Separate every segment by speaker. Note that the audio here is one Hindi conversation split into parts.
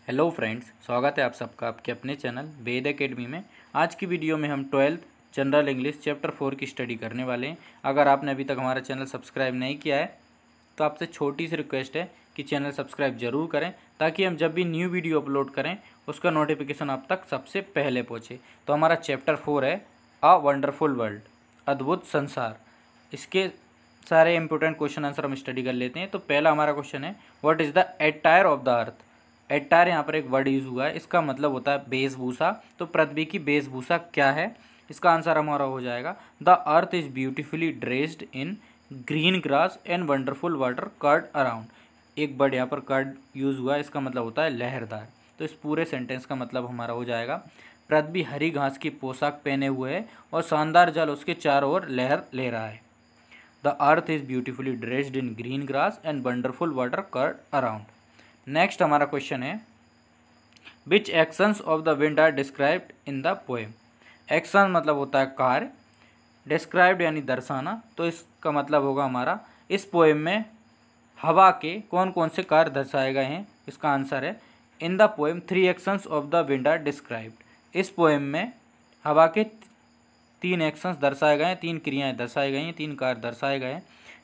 Speaker 1: हेलो फ्रेंड्स, स्वागत है आप सबका आपके अपने चैनल वेद एकेडमी में। आज की वीडियो में हम 12th जनरल इंग्लिश चैप्टर 4 की स्टडी करने वाले हैं। अगर आपने अभी तक हमारा चैनल सब्सक्राइब नहीं किया है तो आपसे छोटी सी रिक्वेस्ट है कि चैनल सब्सक्राइब ज़रूर करें, ताकि हम जब भी न्यू वीडियो अपलोड करें उसका नोटिफिकेशन आप तक सबसे पहले पहुँचे। तो हमारा चैप्टर 4 है अ वंडरफुल वर्ल्ड, अद्भुत संसार। इसके सारे इंपॉर्टेंट क्वेश्चन आंसर हम स्टडी कर लेते हैं। तो पहला हमारा क्वेश्चन है, what is the attire of the earth. Attire यहाँ पर एक वर्ड यूज़ हुआ है, इसका मतलब होता है वेशभूषा। तो पृथ्वी की वेशभूषा क्या है, इसका आंसर हमारा हो जाएगा the earth is beautifully dressed in green grass and wonderful water curled around. एक वर्ड यहाँ पर कर्ड यूज़ हुआ है, इसका मतलब होता है लहरदार। तो इस पूरे सेंटेंस का मतलब हमारा हो जाएगा पृथ्वी हरी घास की पोशाक पहने हुए है और शानदार जल उसके चारों ओर लहर ले रहा है। The earth is beautifully dressed in green grass and wonderful water curled around. Next हमारा क्वेश्चन है, which actions of the wind are described in the poem. Action मतलब होता है कार्य, डिस्क्राइब्ड यानी दर्शाना। तो इसका मतलब होगा हमारा इस पोएम में हवा के कौन कौन से कार्य दर्शाए गए हैं। इसका आंसर है in the poem 3 actions of the wind are described. इस पोएम में हवा के 3 एक्शंस दर्शाए गए हैं, 3 क्रियाएं दर्शाई गई हैं, 3 कार्य दर्शाए गए हैं।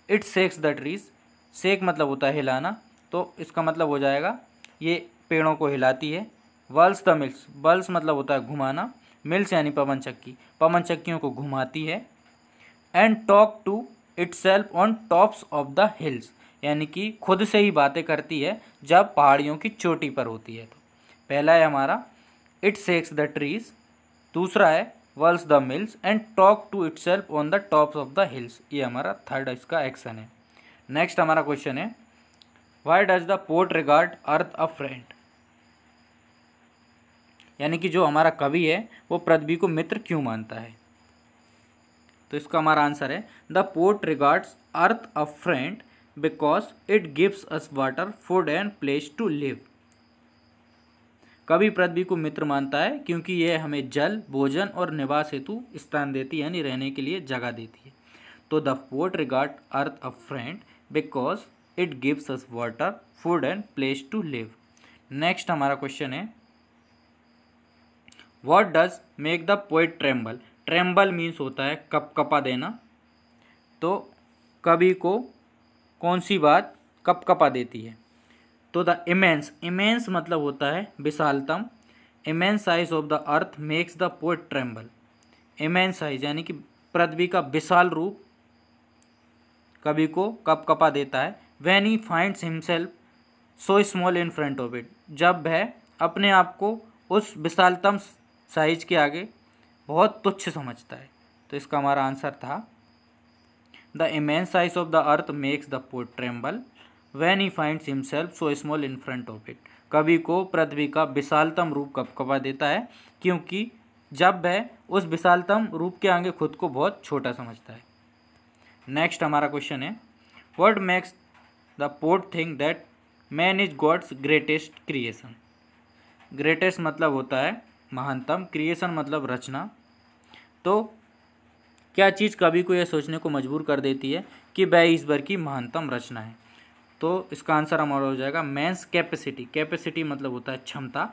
Speaker 1: It shakes the trees, shake मतलब होता है हिलाना, तो इसका मतलब हो जाएगा ये पेड़ों को हिलाती है। वर्ल्स द मिल्स, बल्स मतलब होता है घुमाना, मिल्स यानी पवन चक्की, पवन चक्कियों को घुमाती है। And talk to itself on tops of the hills, यानी कि खुद से ही बातें करती है जब पहाड़ियों की चोटी पर होती है। तो पहला है हमारा इट शेक्स द ट्रीज, दूसरा है whirls the mills and talk to itself on the tops of the hills. ये हमारा थर्ड इसका एक्शन है। नेक्स्ट हमारा क्वेश्चन है, why does the poet regard earth a friend. यानी कि जो हमारा कवि है वो पृथ्वी को मित्र क्यों मानता है। तो इसका हमारा आंसर है the poet regards earth a friend because it gives us water food and place to live. कवि पृथ्वी को मित्र मानता है क्योंकि यह हमें जल, भोजन और निवास हेतु स्थान देती है, यानी रहने के लिए जगह देती है। तो the poet regard earth a friend because it gives us water, food and place to live. Next हमारा क्वेश्चन है, what does make the poet tremble. Tremble means होता है कपकपा देना। तो कवि को कौन सी बात कपकपा देती है। तो द इमेंस, इमेंस मतलब होता है विशालतम। Immense size of the earth makes the poet tremble. Immense size यानी कि पृथ्वी का विशाल रूप कवि को कपकपा देता है। When he finds himself so small in front of it, जब वह अपने आप को उस विशालतम साइज के आगे बहुत तुच्छ समझता है। तो इसका हमारा आंसर था the immense size of the earth makes the poet tremble when he finds himself so small in front of it. कवि को पृथ्वी का विशालतम रूप कपकपा देता है क्योंकि जब वह उस विशालतम रूप के आगे खुद को बहुत छोटा समझता है। नेक्स्ट हमारा क्वेश्चन है, what makes the poet think that man is God's greatest creation. Greatest मतलब होता है महानतम, क्रिएशन मतलब रचना। तो क्या चीज़ कवि को यह सोचने को मजबूर कर देती है कि वह ईश्वर की महानतम रचना है। तो इसका आंसर हमारा हो जाएगा मैंस कैपेसिटी। कैपेसिटी मतलब होता है क्षमता।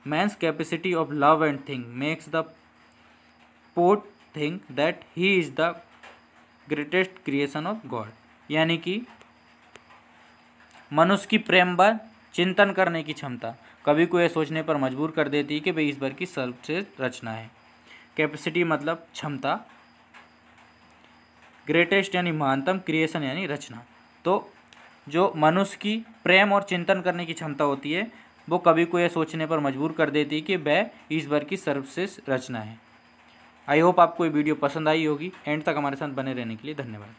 Speaker 1: Man's capacity of love and think makes the poet think that he is the greatest creation of God. यानी कि मनुष्य की प्रेम व चिंतन करने की क्षमता कवि को यह सोचने पर मजबूर कर देती है कि वह ईश्वर की सर्वश्रेष्ठ रचना है। कैपेसिटी मतलब क्षमता, ग्रेटेस्ट यानी महानतम, क्रिएशन यानी रचना। तो जो मनुष्य की प्रेम और चिंतन करने की क्षमता होती है वो कवि को यह सोचने पर मजबूर कर देती है कि वह ईश्वर की सर्वश्रेष्ठ रचना है। आई होप आपको ये वीडियो पसंद आई होगी। एंड तक हमारे साथ बने रहने के लिए धन्यवाद।